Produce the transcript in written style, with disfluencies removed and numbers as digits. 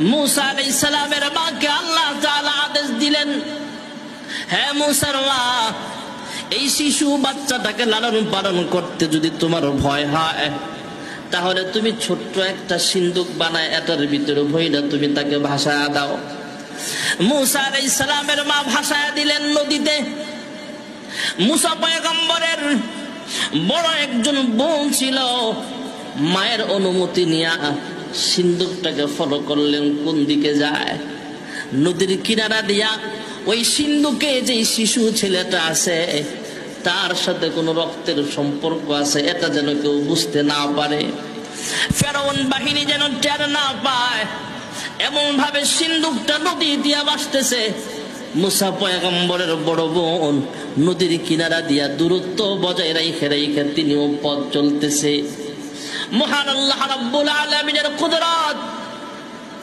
मूसा अलैहिस्सलामेर माके आल्लाह ताआला आदेश दिलेन, हे मूसार मा, এই শিশু বাচ্চাটাকে লালন পালন করতে যদি তোমার ভয় হয় তাহলে তুমি ছোট্ট একটা সিন্দুক বানায় এটার ভিতরে ভইরা তুমি তাকে ভাসায়া দাও। मूसा আলাইহিস সালামের মা ভাসায়া দিলেন নদীতে। मूसा পয়গম্বরের বড় একজন বোন ছিল, মায়ের অনুমতি নিয়ে সিন্দুকটাকে ফলো করলেন কোন দিকে যায়। নদীর কিনারা দিয়া ওই সিন্ধুকে যে শিশু ছেলেটা আছে তার সাথে কোনো রক্তের সম্পর্ক আছে এটা যেন কেউ বুঝতে না পারে, ফেরাউন বাহিনী যেন টের না পায়, এমন ভাবে সিন্ধুকটা নদী দিয়া ভাসতেছে। মুসা পয়গম্বরের বড় বোন নদীর কিনারা দিয়া দূরত্ব বজায় রেখে রেখে তিনিও পথ চলতেছে। মহান আল্লাহ রাব্বুল আলামিনের কুদরত